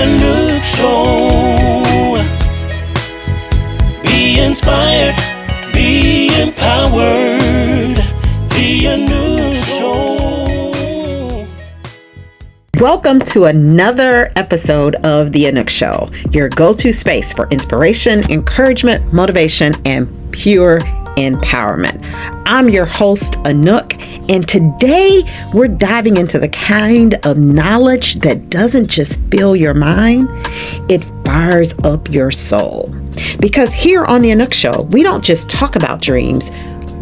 Anouk Show. Be inspired, be empowered. The Anouk Show. Welcome to another episode of The Anouk Show, your go-to space for inspiration, encouragement, motivation, and pure empowerment. I'm your host, Anouk, and today we're diving into the kind of knowledge that doesn't just fill your mind, it fires up your soul. Because here on The Anouk Show, we don't just talk about dreams,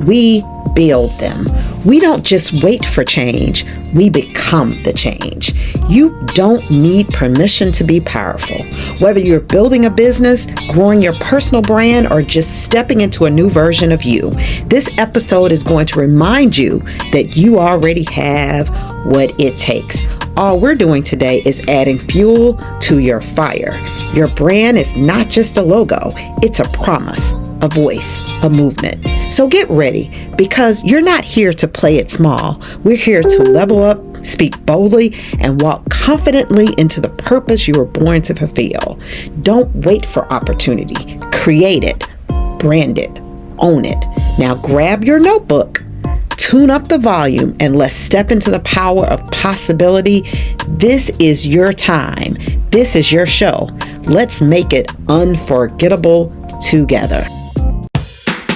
we build them. We don't just wait for change, we become the change. You don't need permission to be powerful. Whether you're building a business, growing your personal brand, or just stepping into a new version of you, this episode is going to remind you that you already have what it takes. All we're doing today is adding fuel to your fire. Your brand is not just a logo, it's a promise, a voice, a movement. So get ready, because you're not here to play it small. We're here to level up, speak boldly, and walk confidently into the purpose you were born to fulfill. Don't wait for opportunity. Create it, brand it, own it. Now grab your notebook, tune up the volume, and let's step into the power of possibility. This is your time. This is your show. Let's make it unforgettable together.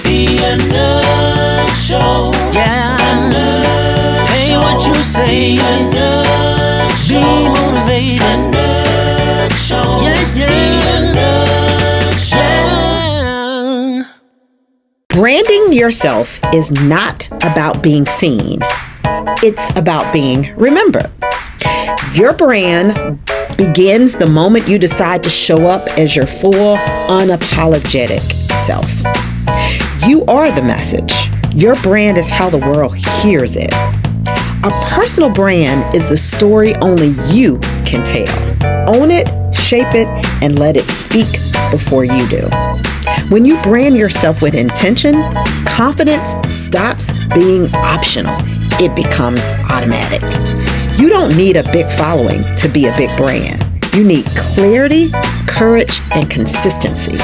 The Anouk Show. Yeah. Anouk Hey, Show. What you say? Anouk Show. Be motivated. Anouk Show. Yeah, yeah. The Anouk Show. Yeah. Branding yourself is not about being seen. It's about being remembered. Your brand begins the moment you decide to show up as your full, unapologetic self. You are the message. Your brand is how the world hears it. A personal brand is the story only you can tell. Own it, shape it, and let it speak before you do. When you brand yourself with intention, confidence stops being optional. It becomes automatic. You don't need a big following to be a big brand. You need clarity, courage, and consistency.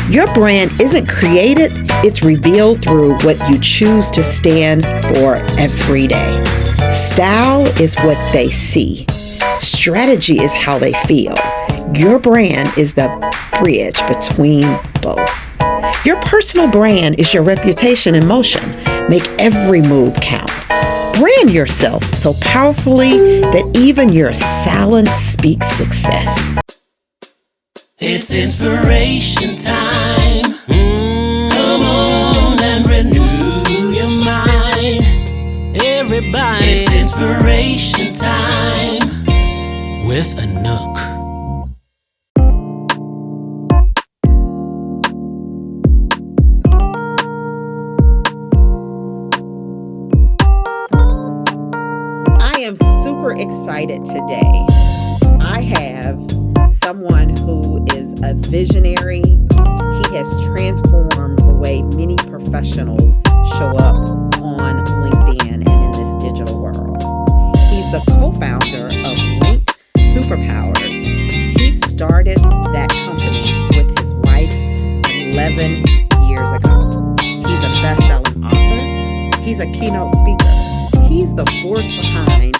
Your brand isn't created, it's revealed through what you choose to stand for every day. Style is what they see. Strategy is how they feel. Your brand is the bridge between both. Your personal brand is your reputation in motion. Make every move count. Brand yourself so powerfully that even your silence speaks success. It's inspiration time. Come on and renew your mind. Everybody, it's inspiration time with Anouk. I am super excited today. I have someone who is a visionary. He has transformed the way many professionals show up on LinkedIn and in this digital world. He's the co-founder of LinkedSuperPowers. He started that company with his wife 11 years ago. He's a best-selling author. He's a keynote speaker. He's the force behind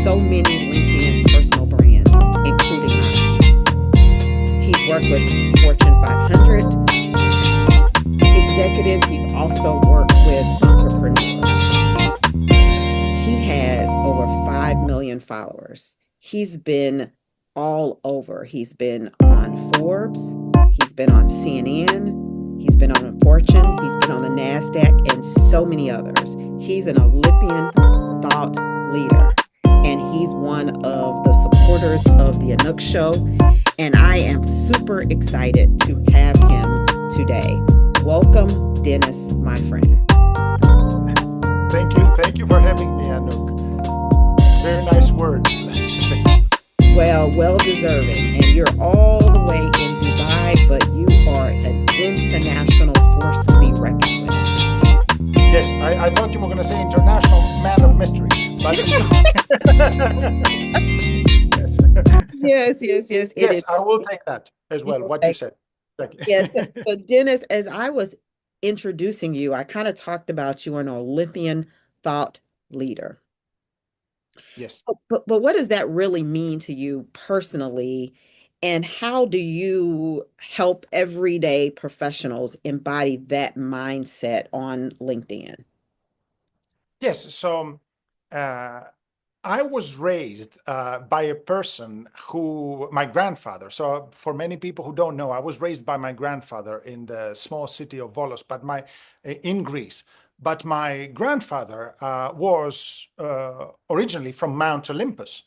so many LinkedIn personal brands, including mine. He's worked with Fortune 500 executives. He's also worked with entrepreneurs. He has over 5 million followers. He's been all over. He's been on Forbes. He's been on CNN. He's been on Fortune. He's been on the NASDAQ and so many others. He's an Olympian thought leader. And he's one of the supporters of the Anouk Show. And I am super excited to have him today. Welcome, Dennis, my friend. Thank you. Thank you for having me, Anouk. Very nice words. Well deserving. And you're all the way in Dubai, but you are an international force to be reckoned with. Yes, I thought you were going to say international man of mystery. But yes. Yes, yes, yes. It Yes, is. I will take that as well, what you Okay. said. Exactly. Yes. So, Dennis, as I was introducing you, I kind of talked about you an Olympian thought leader. Yes. But what does that really mean to you personally? And how do you help everyday professionals embody that mindset on LinkedIn? Yes. So uh, I was raised by a person who, my grandfather. So for many people who don't know, I was raised by my grandfather in the small city of Volos, but in Greece. But my grandfather was originally from Mount Olympus,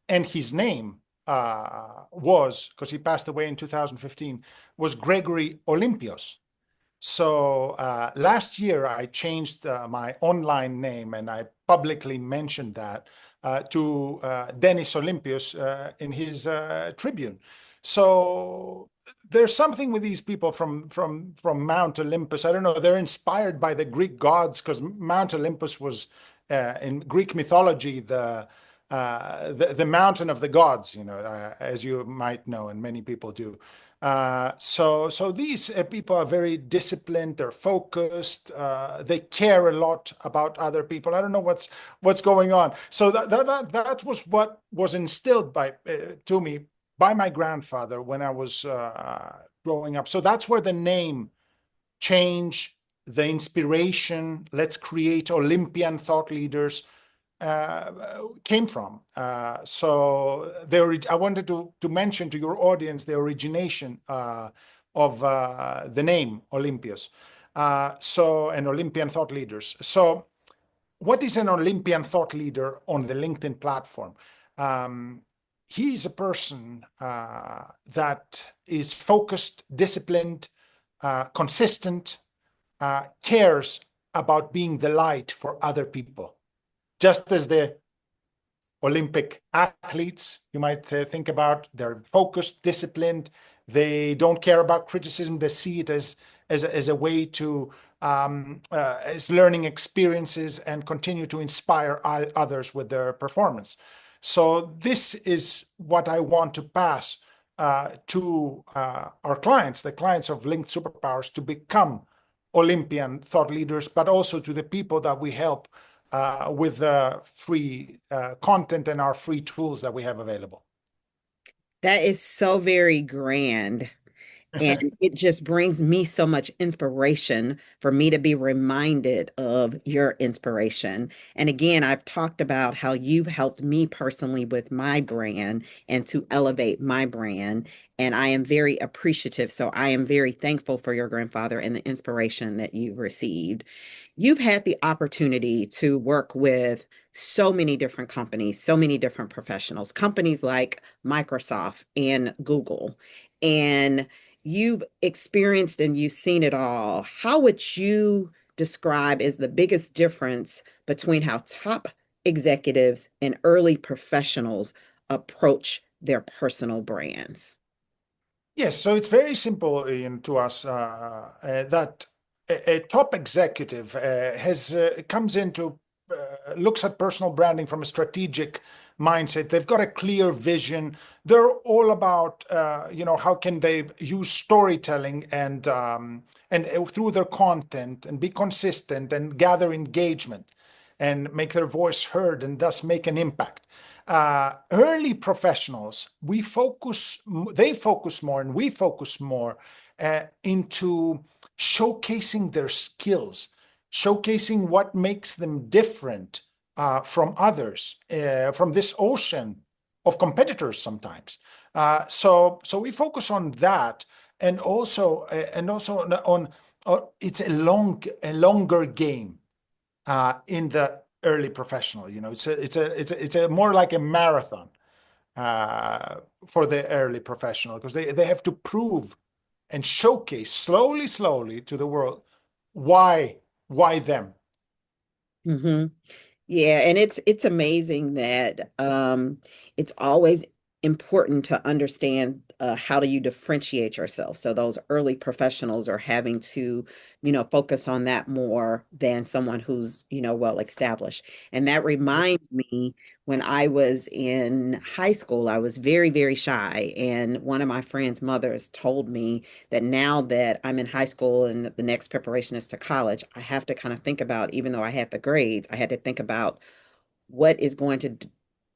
and his name was, because he passed away in 2015, was Gregory Olympios. So last year, I changed my online name and I publicly mentioned that to Dennis Olympios in his tribune. So there's something with these people from Mount Olympus. I don't know. They're inspired by the Greek gods because Mount Olympus was in Greek mythology the mountain of the gods. As you might know, and many people do. So these people are very disciplined. They're focused. They care a lot about other people. I don't know what's going on. So that was what was instilled to me by my grandfather when I was growing up. So that's where the name change, the inspiration. Let's create Olympian thought leaders came from. I wanted to mention to your audience the origination of the name Olympios. And Olympian thought leaders. So what is an Olympian thought leader on the LinkedIn platform? Um, he is a person that is focused, disciplined, consistent, cares about being the light for other people, just as the Olympic athletes, you might think about. They're focused, disciplined. They don't care about criticism. They see it as a way to as learning experiences and continue to inspire others with their performance. So this is what I want to pass to our clients, the clients of LinkedSuperPowers, to become Olympian thought leaders, but also to the people that we help with the free content and our free tools that we have available. That is so very grand. And it just brings me so much inspiration for me to be reminded of your inspiration. And again, I've talked about how you've helped me personally with my brand and to elevate my brand. And I am very appreciative. So I am very thankful for your grandfather and the inspiration that you've received. You've had the opportunity to work with so many different companies, so many different professionals, companies like Microsoft and Google. And you've experienced and you've seen it all. How would you describe as the biggest difference between how top executives and early professionals approach their personal brands? Yes, so it's very simple to us that a top executive has comes into looks at personal branding from a strategic mindset. They've got a clear vision. They're all about how can they use storytelling and through their content and be consistent and gather engagement and make their voice heard and thus make an impact. Early professionals, they focus more and we focus more into showcasing their skills, showcasing what makes them different from others, from this ocean of competitors sometimes. So we focus on that, and also on it's a longer game in the early professional. It's a more like a marathon for the early professional because they have to prove and showcase slowly to the world why them. Hmm. Yeah, and it's amazing that it's always important to understand how do you differentiate yourself. So those early professionals are having to, focus on that more than someone who's, well established. And that Yes. reminds me when I was in high school, I was very, very shy. And one of my friend's mothers told me that now that I'm in high school and the next preparation is to college, I have to kind of think about, even though I had the grades, I had to think about what is going to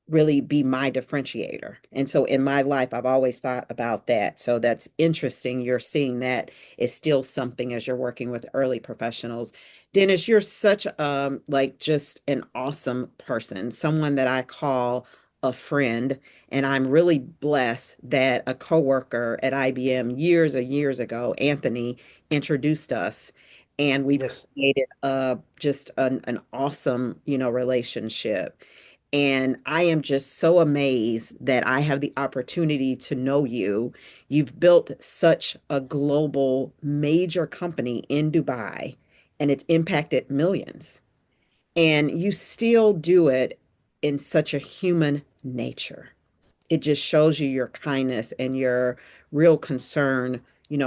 really be my differentiator. And so in my life, I've always thought about that. So that's interesting. You're seeing that is still something as you're working with early professionals. Dennis, you're such like just an awesome person, someone that I call a friend. And I'm really blessed that a coworker at IBM years or years ago, Anthony, introduced us. And we've Yes. created just an awesome, relationship. And I am just so amazed that I have the opportunity to know you. You've built such a global major company in Dubai, and it's impacted millions. And you still do it in such a human nature. It just shows you your kindness and your real concern,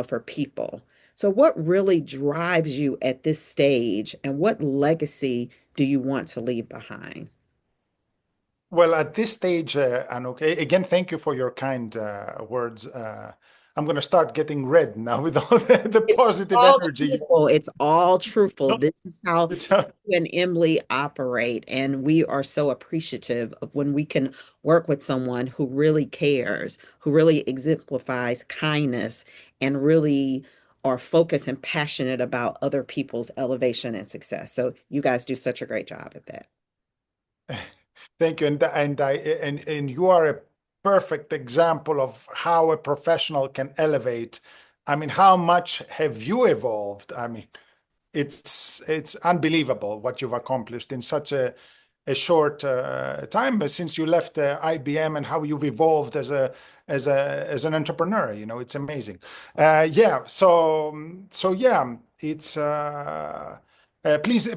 for people. So what really drives you at this stage, and what legacy do you want to leave behind? Well, at this stage, Anouk, again, thank you for your kind words. I'm going to start getting red now with all the It's positive all energy. truthful. It's all truthful. No, This is how it's, you and Emily operate. And we are so appreciative of when we can work with someone who really cares, who really exemplifies kindness, and really are focused and passionate about other people's elevation and success. So you guys do such a great job at that. thank you, and you are a perfect example of how a professional can elevate. I mean, how much have you evolved? I mean, it's unbelievable what you've accomplished in such a short time since you left IBM, and how you've evolved as an entrepreneur. It's amazing. Yeah. So yeah, it's please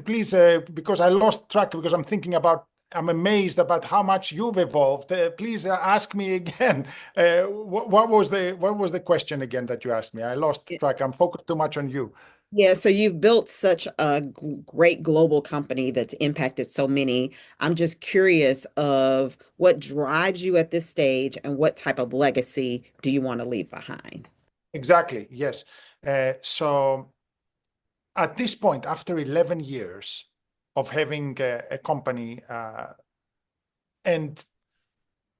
because I lost track because I'm thinking about. I'm amazed about how much you've evolved. Please ask me again. What was the question again that you asked me? I lost track. I'm focused too much on you. Yeah, so you've built such a great global company that's impacted so many. I'm just curious of what drives you at this stage and what type of legacy do you want to leave behind? Exactly. Yes. So at this point, after 11 years of having a company, and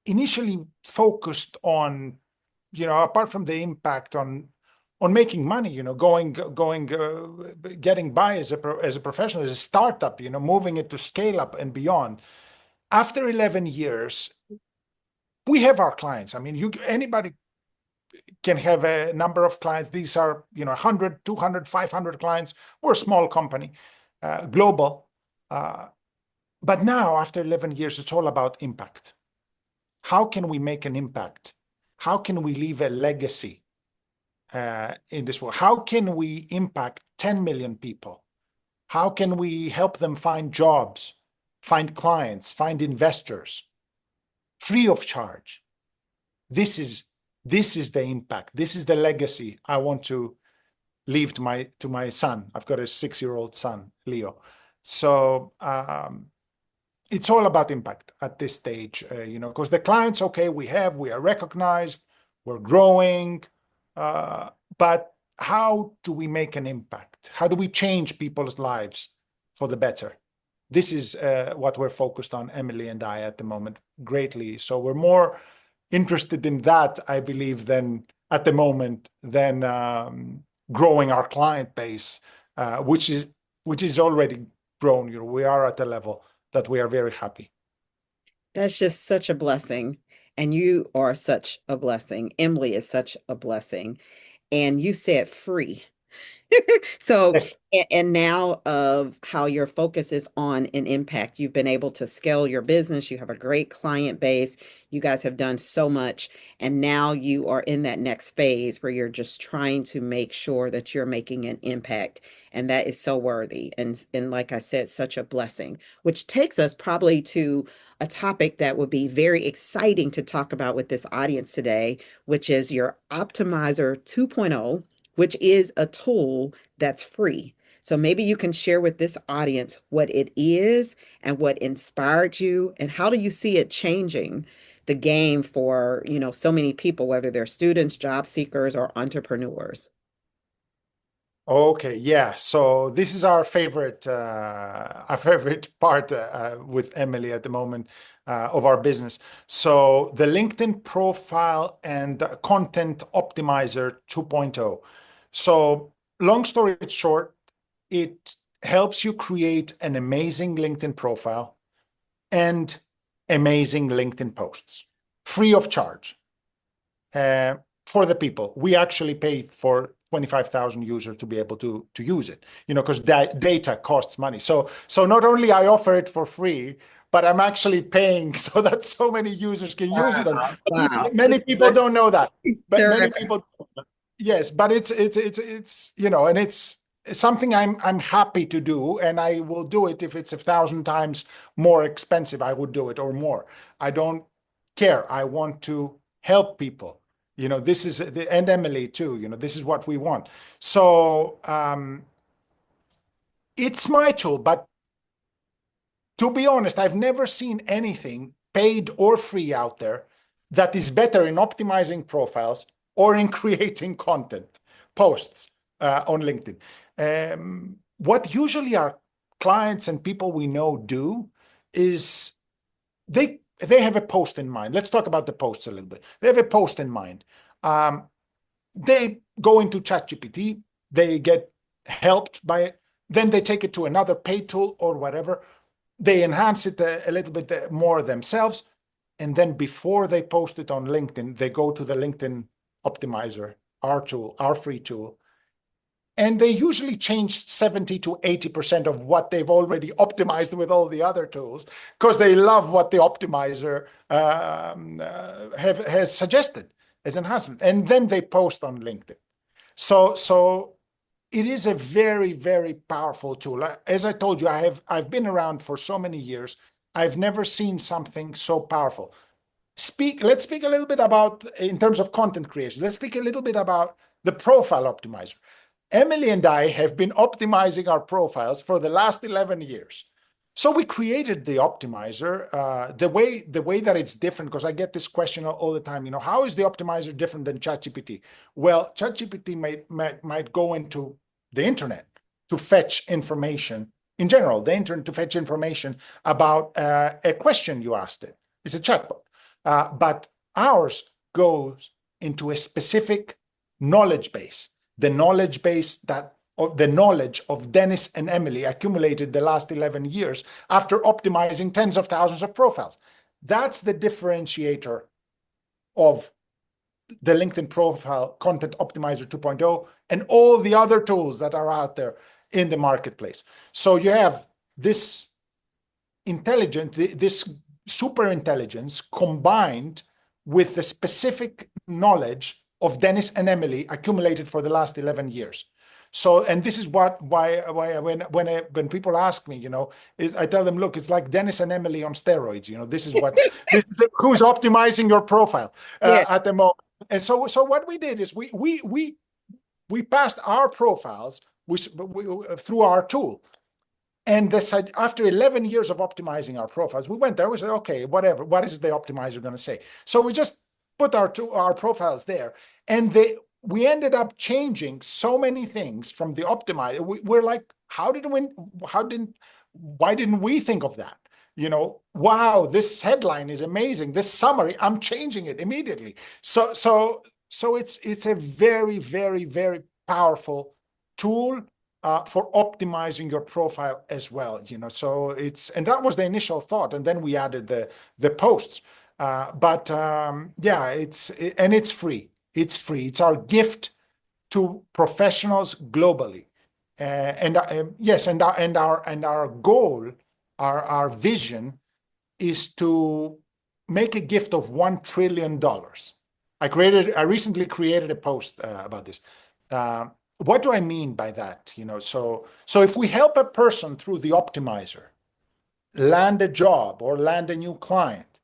initially focused on, apart from the impact on making money, getting by as a professional, as a startup, moving it to scale up and beyond. After 11 years, we have our clients. I mean, anybody can have a number of clients. These are, 100, 200, 500 clients. We're a small company, global. Uh, but now, after 11 years, it's all about impact. How can we make an impact? How can we leave a legacy in this world? How can we impact 10 million people? How can we help them find jobs, find clients, find investors free of charge? This is this is the impact. This is the legacy I want to leave to my son. I've got a 6-year-old son, Leo. So it's all about impact at this stage, because the clients, okay, we are recognized, we're growing, uh, but how do we make an impact? How do we change people's lives for the better? This is what we're focused on, Emily and I, at the moment, greatly. So we're more interested in that, I believe, than at the moment than growing our client base, which is already grown. We are at a level that we are very happy. That's just such a blessing. And you are such a blessing. Emily is such a blessing. And you said free. So, Yes. and now of how your focus is on an impact, you've been able to scale your business. You have a great client base. You guys have done so much. And now you are in that next phase where you're just trying to make sure that you're making an impact. And that is so worthy. And like I said, such a blessing, which takes us probably to a topic that would be very exciting to talk about with this audience today, which is your Optimizer 2.0, which is a tool that's free. So maybe you can share with this audience what it is and what inspired you, and how do you see it changing the game for, so many people, whether they're students, job seekers, or entrepreneurs. Okay, yeah. So this is our favorite part with Emily at the moment of our business. So the LinkedIn profile and content optimizer 2.0. So long story short, it helps you create an amazing LinkedIn profile and amazing LinkedIn posts free of charge uh, for the people. We actually pay for 25,000 users to be able to use it, because data costs money. So not only I offer it for free, but I'm actually paying so that so many users can use it. Wow. But Wow. many people don't know that. But many Terrific. people, yes. But it's and it's something I'm happy to do, and I will do it if it's 1,000 times more expensive. I would do it or more. I don't care. I want to help people. This is and Emily too. This is what we want. So it's my tool, but to be honest, I've never seen anything paid or free out there that is better in optimizing profiles or in creating content posts on LinkedIn. What usually our clients and people we know do is they have a post in mind. Let's talk about the posts a little bit. They have a post in mind. Um, they go into ChatGPT, they get helped by it, then they take it to another paid tool or whatever. They enhance it a little bit more themselves. And then before they post it on LinkedIn, they go to the LinkedIn optimizer, our tool, our free tool. And they usually change 70 to 80% of what they've already optimized with all the other tools because they love what the optimizer has suggested as enhancement. And then they post on LinkedIn. So it is a very, very powerful tool. As I told you, I've been around for so many years. I've never seen something so powerful. Let's speak a little bit about, in terms of content creation, let's speak a little bit about the profile optimizer. Emily and I have been optimizing our profiles for the last 11 years. So we created the optimizer the way that it's different, because I get this question all the time. How is the optimizer different than ChatGPT? Well, ChatGPT might go into the internet to fetch information in general, the internet to fetch information about a question you asked it. It's a chatbot. But ours goes into a specific knowledge base, the knowledge base the knowledge of Dennis and Emily accumulated the last 11 years after optimizing tens of thousands of profiles. That's the differentiator of the LinkedIn profile content optimizer 2.0 and all the other tools that are out there in the marketplace. So you have this this super intelligence combined with the specific knowledge of Dennis and Emily accumulated for the last 11 years. So, and this is why when people ask me, is I tell them, look, it's like Dennis and Emily on steroids. This is who's optimizing your profile Yeah. at the moment. And so what we did is we passed our profiles through our tool. And after 11 years of optimizing our profiles, we went there. We said, okay, whatever. What is the optimizer going to say? So we just put our profiles there, and we ended up changing so many things from the optimizer. We're like, why didn't we think of that? Wow, this headline is amazing. This summary, I'm changing it immediately. So it's a very, very, very powerful tool for optimizing your profile as well. So and that was the initial thought, and then we added the posts. But yeah, it's free. It's free. It's our gift to professionals globally. Yes, and our goal, our vision is to make a gift of $1 trillion. I recently created a post about this. What do I mean by that? So if we help a person through the optimizer land a job or land a new client,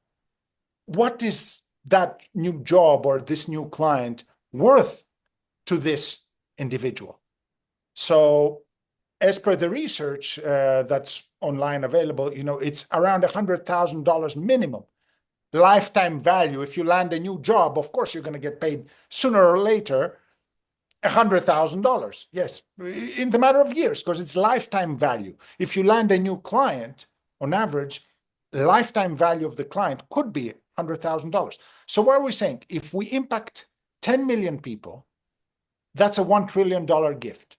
what is that new job or this new client worth to this individual? So as per the research that's online available, it's around $100,000 minimum lifetime value. If you land a new job, of course, you're going to get paid sooner or later $100,000. Yes, in the matter of years, because it's lifetime value. If you land a new client, on average, the lifetime value of the client could be $100,000. So what are we saying? If we impact 10 million people, that's a $1 trillion gift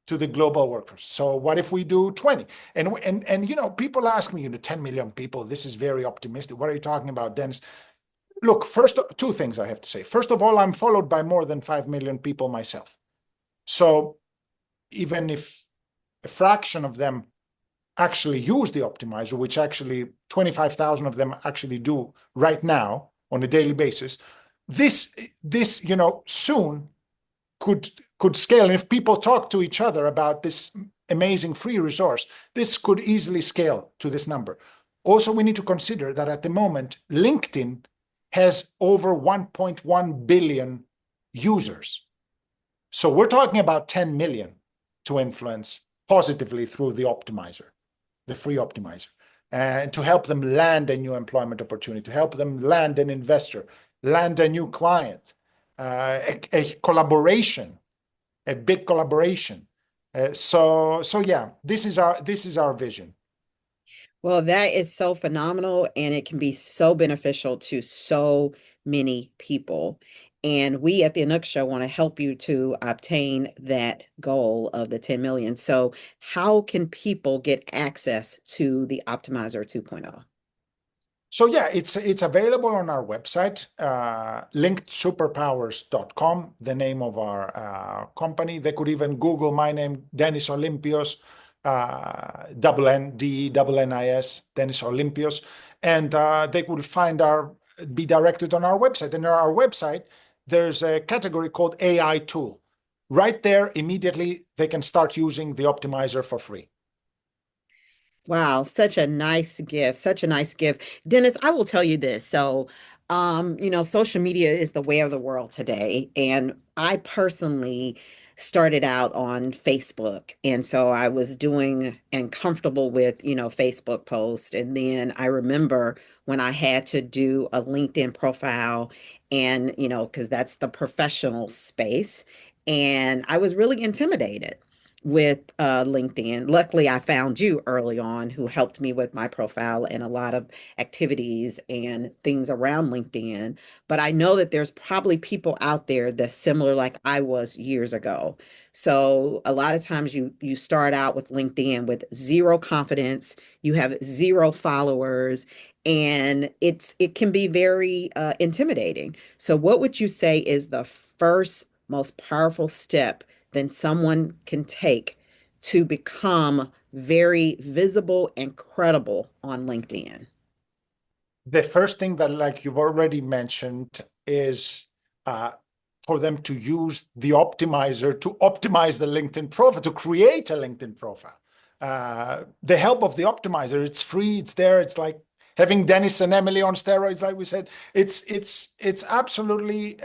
to the global workforce. So what if we do 20? And people ask me, 10 million people, this is very optimistic. What are you talking about, Dennis? Look, first, two things I have to say. First of all, I'm followed by more than 5 million people myself. So even if a fraction of them actually use the optimizer, which actually 25,000 of them actually do right now on a daily basis, this soon could scale. And if people talk to each other about this amazing free resource, this could easily scale to this number. Also, we need to consider that at the moment, LinkedIn has over 1.1 billion users. So we're talking about 10 million to influence positively through the optimizer, the free optimizer, and to help them land a new employment opportunity, to help them land an investor, land a new client, a collaboration, a big collaboration. So yeah, this is our vision. Well, that is so phenomenal, and it can be so beneficial to so many people. And we at the Anouk Show want to help you to obtain that goal of the 10 million. So, how can people get access to the Optimizer 2.0? So yeah, it's available on our website, LinkedSuperPowers.com, the name of our company. They could even Google my name, Dennis Olympios, Dennis, Dennis Olympios, and they could be directed on our website. And on our website, there's a category called AI tool. Right there, immediately, they can start using the optimizer for free. Wow, such a nice gift, such a nice gift. Dennis, I will tell you this. So, social media is the way of the world today. And I personally started out on Facebook. And so I was doing and comfortable with, Facebook posts. And then I remember when I had to do a LinkedIn profile and, because that's the professional space. And I was really intimidated with LinkedIn. Luckily, I found you early on who helped me with my profile and a lot of activities and things around LinkedIn. But I know that there's probably people out there that's similar like I was years ago. So a lot of times you start out with LinkedIn with zero confidence, you have zero followers, and it can be very intimidating. So what would you say is the first most powerful step than someone can take to become very visible and credible on LinkedIn? The first thing that, like you've already mentioned, is uh, for them to use the optimizer to optimize the LinkedIn profile, to create a LinkedIn profile. The help of the optimizer, it's free, it's there. It's like having Dennis and Emily on steroids, like we said. It's absolutely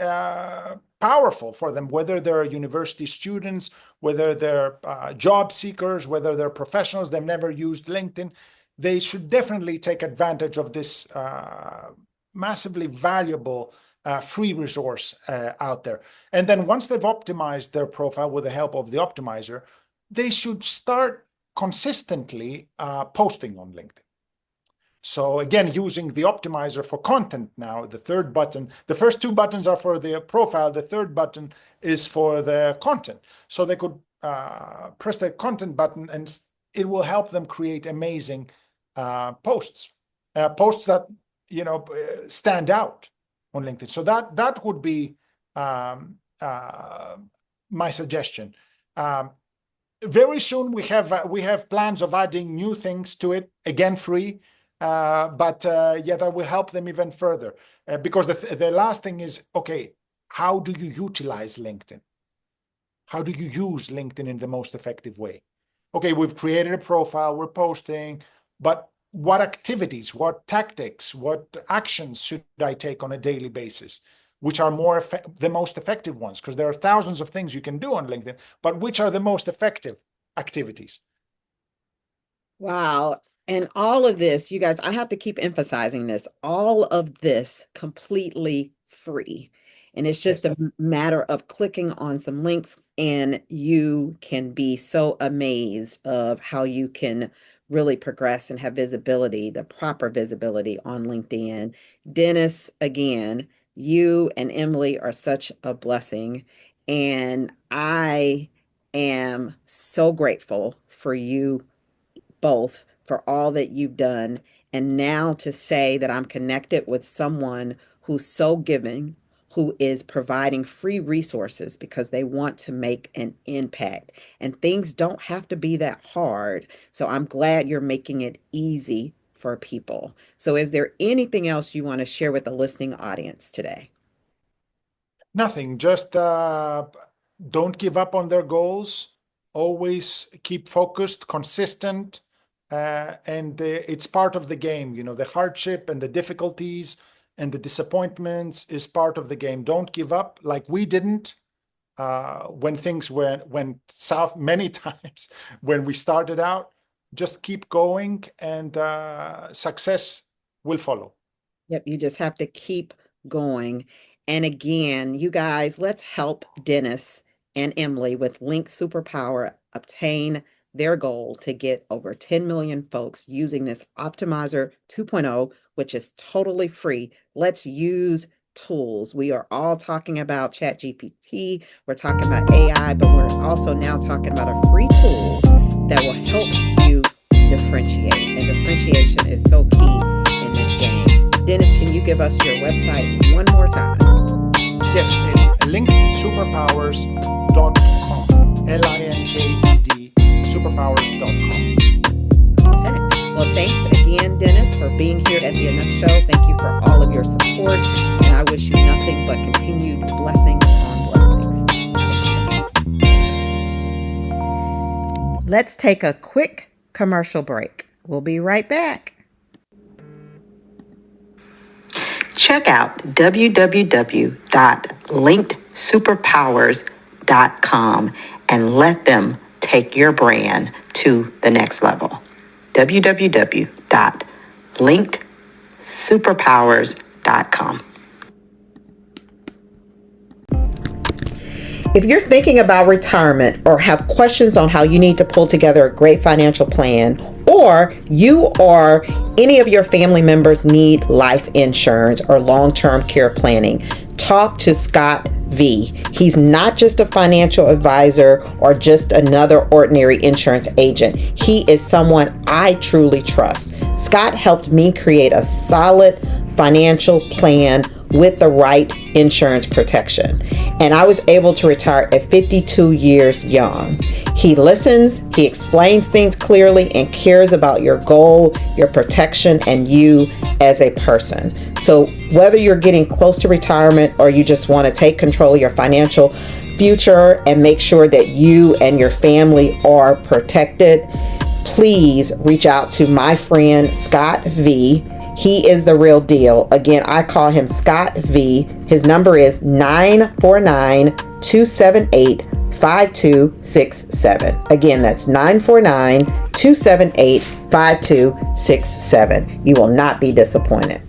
powerful for them, whether they're university students, whether they're job seekers, whether they're professionals, they've never used LinkedIn. They should definitely take advantage of this massively valuable free resource out there. And then once they've optimized their profile with the help of the optimizer, they should start consistently posting on LinkedIn. So again, using the optimizer for content now, the third button, the first two buttons are for the profile, the third button is for the content. So they could press the content button and it will help them create amazing posts that stand out on LinkedIn. So that would be my suggestion. Very soon we have plans of adding new things to it, again free, but that will help them even further. Because the last thing is, okay, how do you utilize LinkedIn? How do you use LinkedIn in the most effective way? Okay, we've created a profile, we're posting, but what activities, what tactics, what actions should I take on a daily basis? Which are the most effective ones? Because there are thousands of things you can do on LinkedIn, but which are the most effective activities? Wow. And all of this, you guys, I have to keep emphasizing this, all of this completely free. And it's just Yes. a matter of clicking on some links, and you can be so amazed of how you can really progress and have visibility, the proper visibility on LinkedIn. Dennis, again, you and Emily are such a blessing. And I am so grateful for you both for all that you've done. And now to say that I'm connected with someone who's so giving, who is providing free resources because they want to make an impact. And things don't have to be that hard. So I'm glad you're making it easy for people. So is there anything else you want to share with the listening audience today? Nothing, just don't give up on their goals. Always keep focused, consistent, and it's part of the game. The hardship and the difficulties and the disappointments is part of the game. Don't give up, like we didn't when things went south many times when we started out. Just keep going, and success will follow. Yep, you just have to keep going. And again, you guys, let's help Dennis and Emily with Link Superpower obtain their goal to get over 10 million folks using this Optimizer 2.0, which is totally free. Let's use tools. We are all talking about ChatGPT, we're talking about AI, but we're also now talking about a free tool that will help you differentiate. And differentiation is so key in this game. Dennis, can you give us your website one more time? Yes, it's LinkedSuperPowers.com. LINKED superpowers.com. Okay. Well, thanks again, Dennis, for being here at the Anouk Show. Thank you for all of your support, and I wish you nothing but continued blessings on blessings. Thank you. Let's take a quick commercial break. We'll be right back. Check out www.linkedsuperpowers.com and let them take your brand to the next level. www.linkedsuperpowers.com. If you're thinking about retirement or have questions on how you need to pull together a great financial plan, or you or any of your family members need life insurance or long-term care planning, talk to Scott V. He's not just a financial advisor or just another ordinary insurance agent. He is someone I truly trust. Scott helped me create a solid financial plan with the right insurance protection. And I was able to retire at 52 years young. He listens, he explains things clearly, and cares about your goal, your protection, and you as a person. So whether you're getting close to retirement or you just want to take control of your financial future and make sure that you and your family are protected, please reach out to my friend Scott V. He is the real deal. Again, I call him Scott V. His number is 949-278-5267. Again, that's 949-278-5267. You will not be disappointed.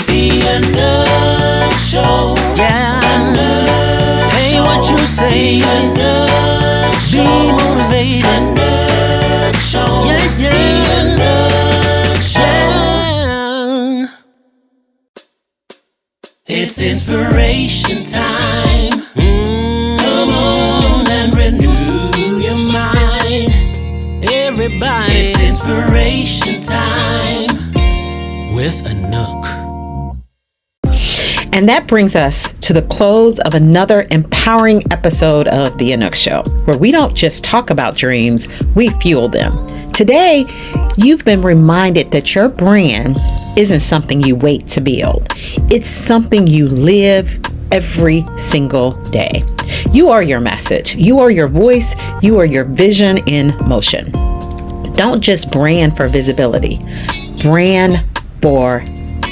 The Anouk Show. Yeah, Anouk. Hey, what you say? Anouk Show. Be motivated. Anouk Show. Yeah, yeah. The Anouk Show. It's inspiration time. Come on and renew your mind. Everybody, it's inspiration time with Anouk. And that brings us to the close of another empowering episode of The Anouk Show, where we don't just talk about dreams, we fuel them. Today, you've been reminded that your brand isn't something you wait to build. It's something you live every single day. You are your message. You are your voice. You are your vision in motion. Don't just brand for visibility. Brand for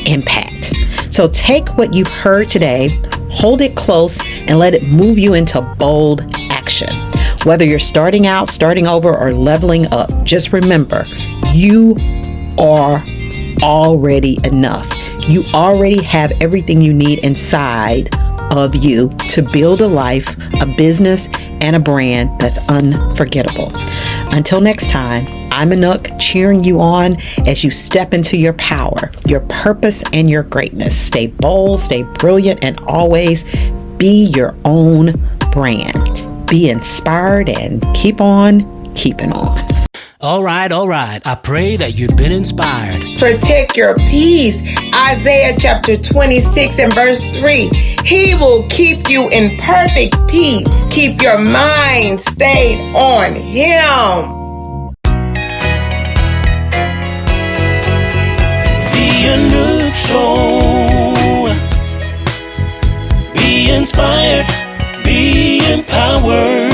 impact. So take what you've heard today, hold it close, and let it move you into bold action. Whether you're starting out, starting over, or leveling up, just remember, you are already enough. You already have everything you need inside of you to build a life, a business, and a brand that's unforgettable. Until next time, I'm Anouk, cheering you on as you step into your power, your purpose, and your greatness. Stay bold, stay brilliant, and always be your own brand. Be inspired and keep on keeping on. All right. I pray that you've been inspired. Protect your peace. Isaiah chapter 26 and verse 3. He will keep you in perfect peace. Keep your mind stayed on Him. The Anouk Show. Be inspired, be empowered.